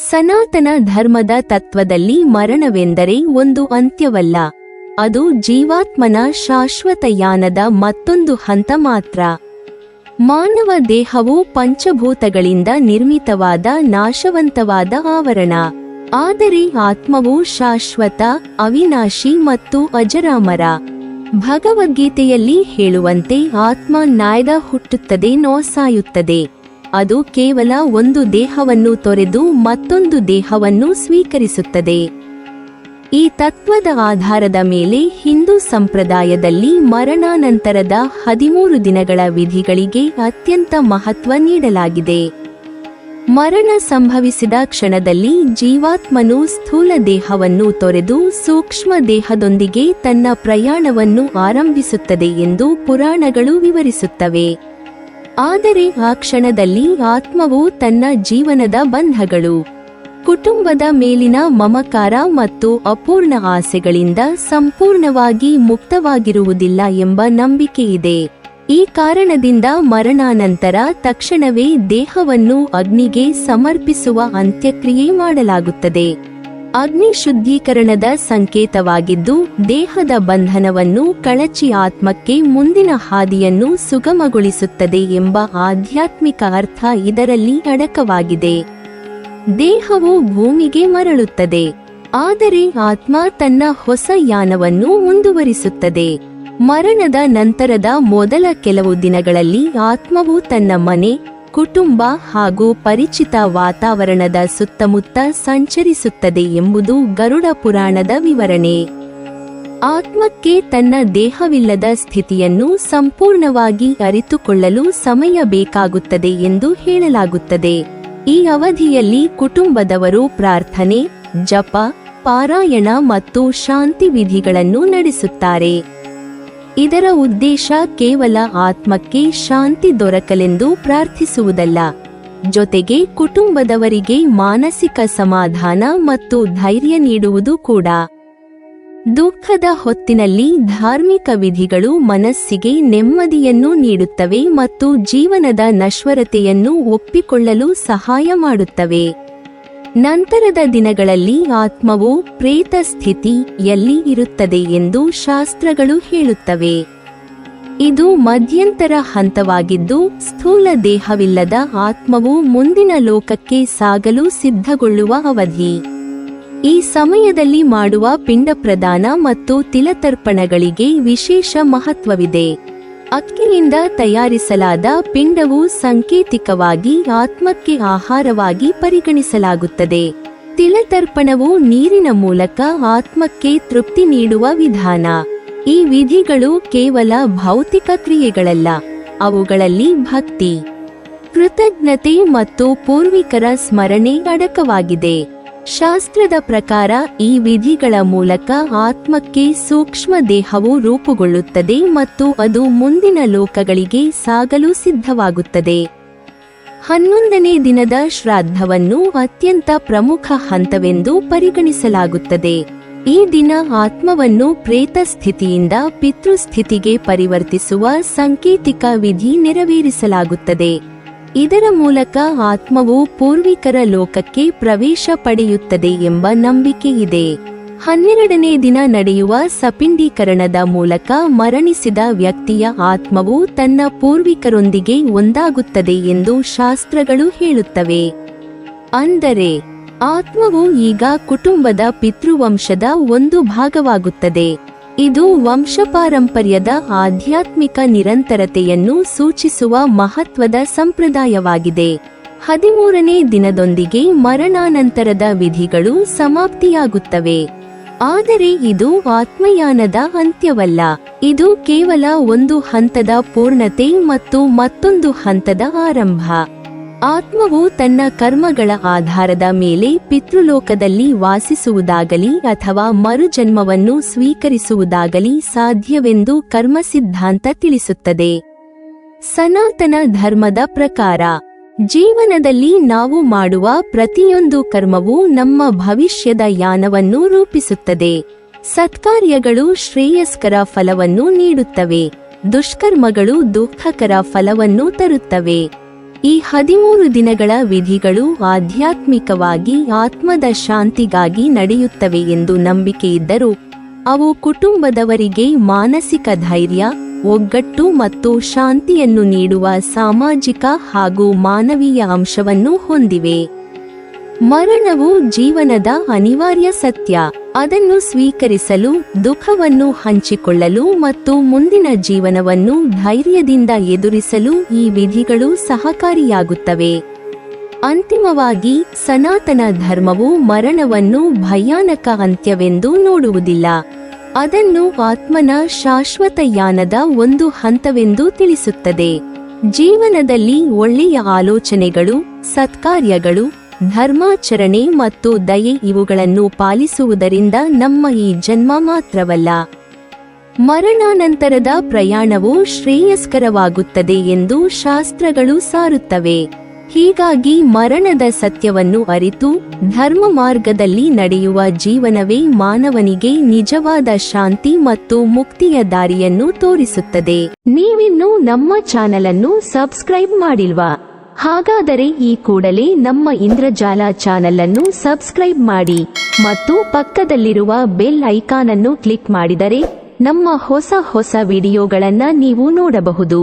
ಸನಾತನ ಧರ್ಮದ ತತ್ವದಲ್ಲಿ ಮರಣವೆಂದರೆ ಒಂದು ಅಂತ್ಯವಲ್ಲ, ಅದು ಜೀವಾತ್ಮನ ಶಾಶ್ವತ ಯಾನದ ಮತ್ತೊಂದು ಹಂತ ಮಾತ್ರ. ಮಾನವ ದೇಹವು ಪಂಚಭೂತಗಳಿಂದ ನಿರ್ಮಿತವಾದ ನಾಶವಂತವಾದ ಆವರಣ. ಆದರೆ ಆತ್ಮವು ಶಾಶ್ವತ, ಅವಿನಾಶಿ ಮತ್ತು ಅಜರಾಮರ. ಭಗವದ್ಗೀತೆಯಲ್ಲಿ ಹೇಳುವಂತೆ ಆತ್ಮ ನಾಯ್ದ ಹುಟ್ಟುತ್ತದೆ, ಸಾಯುತ್ತದೆ. ಅದು ಕೇವಲ ಒಂದು ದೇಹವನ್ನು ತೊರೆದು ಮತ್ತೊಂದು ದೇಹವನ್ನು ಸ್ವೀಕರಿಸುತ್ತದೆ. ಈ ತತ್ವದ ಆಧಾರದ ಮೇಲೆ ಹಿಂದೂ ಸಂಪ್ರದಾಯದಲ್ಲಿ ಮರಣಾನಂತರದ 13 ದಿನಗಳ ವಿಧಿಗಳಿಗೆ ಅತ್ಯಂತ ಮಹತ್ವ ನೀಡಲಾಗಿದೆ. ಮರಣ ಸಂಭವಿಸಿದ ಕ್ಷಣದಲ್ಲಿ ಜೀವಾತ್ಮನು ಸ್ಥೂಲ ದೇಹವನ್ನು ತೊರೆದು ಸೂಕ್ಷ್ಮ ದೇಹದೊಂದಿಗೆ ತನ್ನ ಪ್ರಯಾಣವನ್ನು ಆರಂಭಿಸುತ್ತದೆ ಎಂದು ಪುರಾಣಗಳು ವಿವರಿಸುತ್ತವೆ. ಆದರೆ ಆ ಕ್ಷಣದಲ್ಲಿ ಆತ್ಮವು ತನ್ನ ಜೀವನದ ಬಂಧಗಳು, ಕುಟುಂಬದ ಮೇಲಿನ ಮಮಕಾರ ಮತ್ತು ಅಪೂರ್ಣ ಆಸೆಗಳಿಂದ ಸಂಪೂರ್ಣವಾಗಿ ಮುಕ್ತವಾಗಿರುವುದಿಲ್ಲ ಎಂಬ ನಂಬಿಕೆಯಿದೆ. ಈ ಕಾರಣದಿಂದ ಮರಣಾನಂತರ ತಕ್ಷಣವೇ ದೇಹವನ್ನು ಅಗ್ನಿಗೆ ಸಮರ್ಪಿಸುವ ಅಂತ್ಯಕ್ರಿಯೆ ಮಾಡಲಾಗುತ್ತದೆ. ಅಗ್ನಿ ಶುದ್ಧೀಕರಣದ ಸಂಕೇತವಾಗಿದ್ದು ದೇಹದ ಬಂಧನವನ್ನು ಕಳಚಿ ಆತ್ಮಕ್ಕೆ ಮುಂದಿನ ಹಾದಿಯನ್ನು ಸುಗಮಗೊಳಿಸುತ್ತದೆ ಎಂಬ ಆಧ್ಯಾತ್ಮಿಕ ಅರ್ಥ ಇದರಲ್ಲಿ ಅಡಕವಾಗಿದೆ. ದೇಹವು ಭೂಮಿಗೆ ಮರಳುತ್ತದೆ, ಆದರೆ ಆತ್ಮ ತನ್ನ ಹೊಸ ಯಾನವನ್ನು ಮುಂದುವರಿಸುತ್ತದೆ. ಮರಣದ ನಂತರದ ಮೊದಲ ಕೆಲವು ದಿನಗಳಲ್ಲಿ ಆತ್ಮವು ತನ್ನ ಮನೆ, ಕುಟುಂಬ ಹಾಗೂ ಪರಿಚಿತ ವಾತಾವರಣದ ಸುತ್ತಮುತ್ತ ಸಂಚರಿಸುತ್ತದೆ ಎಂಬುದು ಗರುಡ ಪುರಾಣದ ವಿವರಣೆ. ಆತ್ಮಕ್ಕೆ ತನ್ನ ದೇಹವಿಲ್ಲದ ಸ್ಥಿತಿಯನ್ನು ಸಂಪೂರ್ಣವಾಗಿ ಅರಿತುಕೊಳ್ಳಲು ಸಮಯ ಬೇಕಾಗುತ್ತದೆ ಎಂದು ಹೇಳಲಾಗುತ್ತದೆ. ಈ ಅವಧಿಯಲ್ಲಿ ಕುಟುಂಬದವರು ಪ್ರಾರ್ಥನೆ, ಜಪ, ಪಾರಾಯಣ ಮತ್ತು ಶಾಂತಿ ವಿಧಿಗಳನ್ನು ನಡೆಸುತ್ತಾರೆ. ಇದರ ಉದ್ದೇಶ ಕೇವಲ ಆತ್ಮಕ್ಕೆ ಶಾಂತಿ ದೊರಕಲೆಂದು ಪ್ರಾರ್ಥಿಸುವುದಲ್ಲ, ಜೊತೆಗೆ ಕುಟುಂಬದವರಿಗೆ ಮಾನಸಿಕ ಸಮಾಧಾನ ಮತ್ತು ಧೈರ್ಯ ನೀಡುವುದು ಕೂಡ. ದುಃಖದ ಹೊತ್ತಿನಲ್ಲಿ ಧಾರ್ಮಿಕ ವಿಧಿಗಳು ಮನಸ್ಸಿಗೆ ನೆಮ್ಮದಿಯನ್ನು ನೀಡುತ್ತವೆ ಮತ್ತು ಜೀವನದ ನಶ್ವರತೆಯನ್ನು ಒಪ್ಪಿಕೊಳ್ಳಲು ಸಹಾಯ ಮಾಡುತ್ತವೆ. ನಂತರದ ದಿನಗಳಲ್ಲಿ ಆತ್ಮವು ಪ್ರೇತ ಸ್ಥಿತಿಯಲ್ಲಿ ಇರುತ್ತದೆ ಎಂದು ಶಾಸ್ತ್ರಗಳು ಹೇಳುತ್ತವೆ. ಇದು ಮಧ್ಯಂತರ ಹಂತವಾಗಿದ್ದು ಸ್ಥೂಲ ದೇಹವಿಲ್ಲದ ಆತ್ಮವು ಮುಂದಿನ ಲೋಕಕ್ಕೆ ಸಾಗಲು ಸಿದ್ಧಗೊಳ್ಳುವ ಅವಧಿ. ಈ ಸಮಯದಲ್ಲಿ ಮಾಡುವ ಪಿಂಡ ಪ್ರದಾನ ಮತ್ತು ತಿಲತರ್ಪಣಗಳಿಗೆ ವಿಶೇಷ ಮಹತ್ವವಿದೆ. ಅಕ್ಕಿನಿಂದ ತಯಾರಿಸಲಾದ ಪಿಂಡವು ಸಾಂಕೇತಿಕವಾಗಿ ಆತ್ಮಕ್ಕೆ ಆಹಾರವಾಗಿ ಪರಿಗಣಿಸಲಾಗುತ್ತದೆ. ತಿಲತರ್ಪಣವು ನೀರಿನ ಮೂಲಕ ಆತ್ಮಕ್ಕೆ ತೃಪ್ತಿ ನೀಡುವ ವಿಧಾನ. ಈ ವಿಧಿಗಳು ಕೇವಲ ಭೌತಿಕ ಕ್ರಿಯೆಗಳಲ್ಲ, ಅವುಗಳಲ್ಲಿ ಭಕ್ತಿ, ಕೃತಜ್ಞತೆ ಮತ್ತು ಪೂರ್ವಿಕರ ಸ್ಮರಣೆ ಅಡಕವಾಗಿದೆ. ಶಾಸ್ತ್ರದ ಪ್ರಕಾರ ಈ ವಿಧಿಗಳ ಮೂಲಕ ಆತ್ಮಕ್ಕೆ ಸೂಕ್ಷ್ಮ ದೇಹವು ರೂಪುಗೊಳ್ಳುತ್ತದೆ ಮತ್ತು ಅದು ಮುಂದಿನ ಲೋಕಗಳಿಗೆ ಸಾಗಲು ಸಿದ್ಧವಾಗುತ್ತದೆ. 11ನೇ ದಿನದ ಶ್ರಾದ್ದವನ್ನು ಅತ್ಯಂತ ಪ್ರಮುಖ ಹಂತವೆಂದು ಪರಿಗಣಿಸಲಾಗುತ್ತದೆ. ಈ ದಿನ ಆತ್ಮವನ್ನು ಪ್ರೇತ ಸ್ಥಿತಿಯಿಂದ ಪಿತೃಸ್ಥಿತಿಗೆ ಪರಿವರ್ತಿಸುವ ಸಾಂಕೇತಿಕ ವಿಧಿ ನೆರವೇರಿಸಲಾಗುತ್ತದೆ. ಇದರ ಮೂಲಕ ಆತ್ಮವು ಪೂರ್ವಿಕರ ಲೋಕಕ್ಕೆ ಪ್ರವೇಶ ಪಡೆಯುತ್ತದೆ ಎಂಬ ನಂಬಿಕೆ ಇದೆ. 12ನೇ ದಿನ ನಡೆಯುವ ಸಪಿಂಡೀಕರಣದ ಮೂಲಕ ಮರಣಿಸಿದ ವ್ಯಕ್ತಿಯ ಆತ್ಮವು ತನ್ನ ಪೂರ್ವಿಕರೊಂದಿಗೆ ಒಂದಾಗುತ್ತದೆ ಎಂದು ಶಾಸ್ತ್ರಗಳು ಹೇಳುತ್ತವೆ. ಅಂದರೆ ಆತ್ಮವು ಈಗ ಕುಟುಂಬದ ಪಿತೃವಂಶದ ಒಂದು ಭಾಗವಾಗುತ್ತದೆ. ಇದು ವಂಶಪಾರಂಪರ್ಯದ ಆಧ್ಯಾತ್ಮಿಕ ನಿರಂತರತೆಯನ್ನು ಸೂಚಿಸುವ ಮಹತ್ವದ ಸಂಪ್ರದಾಯವಾಗಿದೆ. 13ನೇ ದಿನದೊಂದಿಗೆ ಮರಣಾನಂತರದ ವಿಧಿಗಳು ಸಮಾಪ್ತಿಯಾಗುತ್ತವೆ. ಆದರೆ ಇದು ಆತ್ಮಯಾನದ ಅಂತ್ಯವಲ್ಲ, ಇದು ಕೇವಲ ಒಂದು ಹಂತದ ಪೂರ್ಣತೆ ಮತ್ತು ಮತ್ತೊಂದು ಹಂತದ ಆರಂಭ. ಆತ್ಮವು ತನ್ನ ಕರ್ಮಗಳ ಆಧಾರದ ಮೇಲೆ ಪಿತೃಲೋಕದಲ್ಲಿ ವಾಸಿಸುವುದಾಗಲಿ ಅಥವಾ ಮರುಜನ್ಮವನ್ನು ಸ್ವೀಕರಿಸುವುದಾಗಲಿ ಸಾಧ್ಯವೆಂದು ಕರ್ಮ ಸಿದ್ಧಾಂತ ತಿಳಿಸುತ್ತದೆ. ಸನಾತನ ಧರ್ಮದ ಪ್ರಕಾರ ಜೀವನದಲ್ಲಿ ನಾವು ಮಾಡುವ ಪ್ರತಿಯೊಂದು ಕರ್ಮವೂ ನಮ್ಮ ಭವಿಷ್ಯದ ಯಾನವನ್ನು ರೂಪಿಸುತ್ತದೆ. ಸತ್ಕಾರ್ಯಗಳು ಶ್ರೇಯಸ್ಕರ ಫಲವನ್ನು ನೀಡುತ್ತವೆ, ದುಷ್ಕರ್ಮಗಳು ದುಃಖಕರ ಫಲವನ್ನು ತರುತ್ತವೆ. ಈ 13 ದಿನಗಳ ವಿಧಿಗಳು ಆಧ್ಯಾತ್ಮಿಕವಾಗಿ ಆತ್ಮದ ಶಾಂತಿಗಾಗಿ ನಡೆಯುತ್ತವೆ ಎಂದು ನಂಬಿಕೆಯಿದ್ದರೂ ಅವು ಕುಟುಂಬದವರಿಗೆ ಮಾನಸಿಕ ಧೈರ್ಯ, ಒಗ್ಗಟ್ಟು ಮತ್ತು ಶಾಂತಿಯನ್ನು ನೀಡುವ ಸಾಮಾಜಿಕ ಹಾಗೂ ಮಾನವೀಯ ಅಂಶವನ್ನು ಹೊಂದಿವೆ. ಮರಣವು ಜೀವನದ ಅನಿವಾರ್ಯ ಸತ್ಯ. ಅದನ್ನು ಸ್ವೀಕರಿಸಲು, ದುಃಖವನ್ನು ಹಂಚಿಕೊಳ್ಳಲು ಮತ್ತು ಮುಂದಿನ ಜೀವನವನ್ನು ಧೈರ್ಯದಿಂದ ಎದುರಿಸಲು ಈ ವಿಧಿಗಳು ಸಹಕಾರಿಯಾಗುತ್ತವೆ. ಅಂತಿಮವಾಗಿ, ಸನಾತನ ಧರ್ಮವು ಮರಣವನ್ನು ಭಯಾನಕ ಅಂತ್ಯವೆಂದು ನೋಡುವುದಿಲ್ಲ. ಅದನ್ನು ಆತ್ಮನ ಶಾಶ್ವತ ಯಾನದ ಒಂದು ಹಂತವೆಂದು ತಿಳಿಸುತ್ತದೆ. ಜೀವನದಲ್ಲಿ ಒಳ್ಳೆಯ ಆಲೋಚನೆಗಳು, ಸತ್ಕಾರ್ಯಗಳು, ಧರ್ಮಾಚರಣೆ ಮತ್ತು ದಯೆ ಇವುಗಳನ್ನು ಪಾಲಿಸುವುದರಿಂದ ನಮ್ಮ ಈ ಜನ್ಮ ಮಾತ್ರವಲ್ಲ, ಮರಣಾನಂತರದ ಪ್ರಯಾಣವು ಶ್ರೇಯಸ್ಕರವಾಗುತ್ತದೆ ಎಂದು ಶಾಸ್ತ್ರಗಳು ಸಾರುತ್ತವೆ. ಹೀಗಾಗಿ ಮರಣದ ಸತ್ಯವನ್ನು ಅರಿತು ಧರ್ಮ ಮಾರ್ಗದಲ್ಲಿ ನಡೆಯುವ ಜೀವನವೇ ಮಾನವನಿಗೆ ನಿಜವಾದ ಶಾಂತಿ ಮತ್ತು ಮುಕ್ತಿಯ ದಾರಿಯನ್ನು ತೋರಿಸುತ್ತದೆ. ನೀವಿನ್ನೂ ನಮ್ಮ ಚಾನೆಲ್ ಅನ್ನು ಸಬ್ಸ್ಕ್ರೈಬ್ ಮಾಡಿಲ್ವಾ? ಹಾಗಾದರೆ ಈ ಕೂಡಲೇ ನಮ್ಮ ಇಂದ್ರಜಾಲ ಚಾನೆಲ್ ಅನ್ನು ಸಬ್ಸ್ಕ್ರೈಬ್ ಮಾಡಿ ಮತ್ತು ಪಕ್ಕದಲ್ಲಿರುವ ಬೆಲ್ ಐಕಾನ್ ಅನ್ನು ಕ್ಲಿಕ್ ಮಾಡಿದರೆ ನಮ್ಮ ಹೊಸ ವಿಡಿಯೋಗಳನ್ನು ನೀವು ನೋಡಬಹುದು.